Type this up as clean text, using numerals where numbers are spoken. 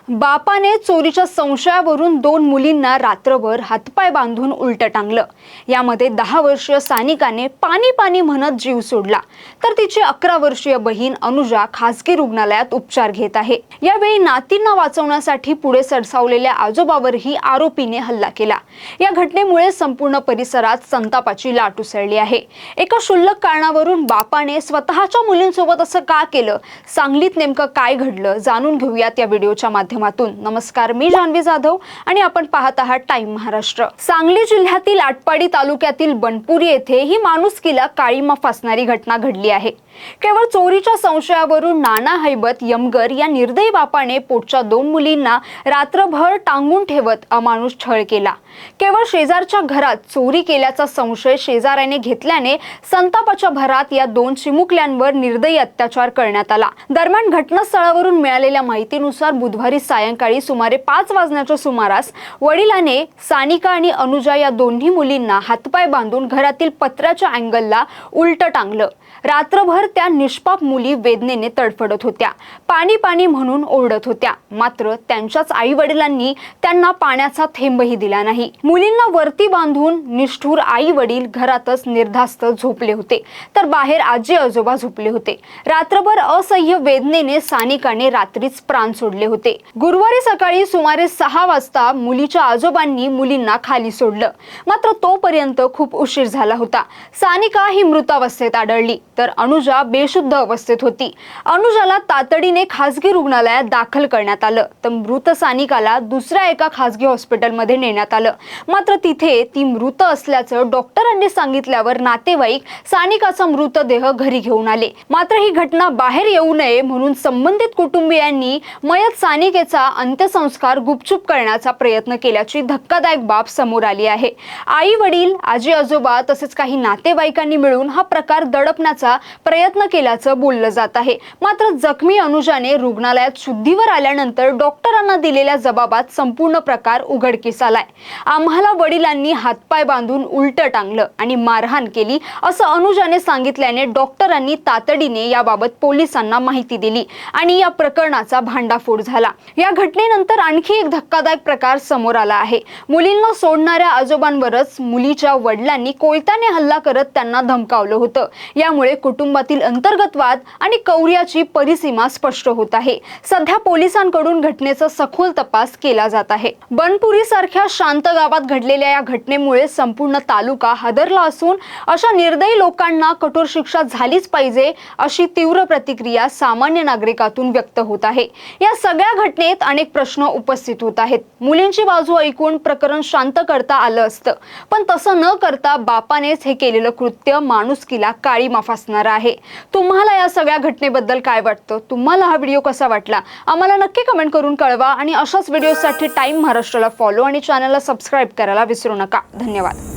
बापाने चोरीच्या संशयावरून 2 मुलींना रात्रभर हातपाय बांधून उलट टांगलं। यामध्ये 10 वर्षीय सानिकाने पाणी पाणी म्हणत जीव सोडला, तर तिची 11 वर्षीय बहीण अनुजा खासगी रुग्णालयात उपचार घेत आहे। यावेळी नातींना वाचवण्यासाठी पुढे सरसावलेल्या आजोबावरही आरोपीने हल्ला केला। या घटनेमुळे संपूर्ण परिसरात संतापाची लाट उसळली आहे। एका क्षुल्लक कारणावरून बापाने स्वतःच्या मुलींसोबत असं का केलं? सांगलीत नेमकं काय घडलं जाणून घेऊयात या व्हिडिओच्या माध्यमातून। नमस्कार, मी जान्हवी जाधव आणि आपण पाहत आहात टाइम महाराष्ट्र। सांगली जिल्ह्यातील आटपाडी तालुक्यातील बनपुरी येथे ही माणुसकीला काळीमा फासणारी घटना घडली आहे। केवळ चोरीच्या संशयावरून नाना हैबत यमगर या निर्दयी बापाने पोटच्या 2 मुलींना रात्रभर टांगून ठेवत अमानुष छळ केला। केवळ शेजारच्या घरात चोरी केल्याचा संशय शेजाऱ्याने घेतल्याने संतापाच्या भरात या 2 चिमुकल्यांवर निर्दयी अत्याचार करण्यात आला। दरम्यान घटनास्थळावरून मिळालेल्या माहितीनुसार बुधवारी सायंकाळी सुमारे 5 वाजण्याच्या सुमारास वडिलांनी सानिका आणि अनुजा या दोन्ही मुलींना हातपाय बांधून घरातील पत्र्याच्या अँगलला उलट टांगलं। रात्रभर त्या निष्पाप मुली वेदनेने तडफडत होत्या, पाणी पाणी म्हणून ओरडत होत्या। मात्र त्यांच्याच आई वडिलांनी त्यांना पाण्याचा थेंबही दिला नाही। मुलींना वरती बांधून निष्ठुर आई वडील घरातच निर्धास्त झोपले होते, तर बाहेर आजी आजोबा झोपले होते। रात्रभर असह्य वेदनेने सानिकाने रात्रीच प्राण सोडले होते। गुरुवारी सकाळी सुमारे 6 वाजता मुलीच्या आजोबांनी मुलींना खाली सोडलं, मात्र तोपर्यंत खूप उशीर झाला होता। सानिका ही मृतावस्थेत आढळली, तर अनुजा बेशुद्ध अवस्थेत होती। अनुजाला तातडीने खासगी रुग्णालयात दाखल करण्यात आलं, तर मृत सानिकाला दुसऱ्या एका खासगी हॉस्पिटलमध्ये नेण्यात आलं। मात्र तिथे ती मृत असल्याचं डॉक्टरांनी सांगितल्यावर नातेवाईक सानिकाचा मृतदेह घरी घेऊन आले। मात्र ही घटना बाहेर येऊ नये म्हणून संबंधित कुटुंबियांनी मयत सानिकेचा अंत्यसंस्कार गुपचूप करण्याचा प्रयत्न केल्याची धक्कादायक बाब समोर आली आहे। आई वडील, आजी आजोबा तसेच काही नातेवाईकांनी मिळून हा प्रकार दडपण्याचा प्रयत्न केल्याचं बोललं जात आहे। मात्र जखमी अनुजाने रुग्णालयात शुद्धीवर आल्यानंतर डॉक्टरांना दिलेल्या जबाबात संपूर्ण प्रकार उघडकीस आलाय। आम्हाला वडिलांनी हातपाय बांधून उलट टांगलं आणि मारहाण केली असं अनुजाने सांगितल्याने डॉक्टरांनी तातडीने याबाबत पोलिसांना माहिती दिली आणि या प्रकरणाचा भांडाफोड झाला। या घटनेनंतर आणखी एक धक्कादायक प्रकार समोर आला आहे। मुलींना सोडणाऱ्या आजोबांवरच मुलीच्या वडिलांनी कोयत्याने हल्ला करत त्यांना धमकावलं होतं। यामुळे कुटुंबातील अंतर्गत वाद आणि कौर्याची परिसीमा स्पष्ट होत आहे। सध्या पोलिसांकडून घटनेचा सखोल तपास केला जात आहे। बनपुरी सारख्या शांत गावात घडलेल्या या घटनेमुळे संपूर्ण तालुका हादरला असून अशा निर्दयी लोकांना कठोर शिक्षा झालीच पाहिजे अशी तीव्र प्रतिक्रिया सामान्य नागरिकातून व्यक्त होत आहे। या सगळ्या घटनेत अनेक प्रश्न उपस्थित होत आहेत। मुलींची बाजू ऐकून प्रकरण शांत करता आलं असतं, पण तसं न करता बापानेच हे केलेलं कृत्य माणुसकीला काळीमा फासणार आहे। तुम्हाला या सगळ्या घटनेबद्दल काय वाटतं? तुम्हाला हा व्हिडिओ कसा वाटला? आम्हाला नक्की कमेंट करून कळवा आणि अशाच व्हिडिओसाठी टाइम महाराष्ट्राला फॉलो आणि चॅनलला सबस्क्राईब करायला विसरू नका। धन्यवाद।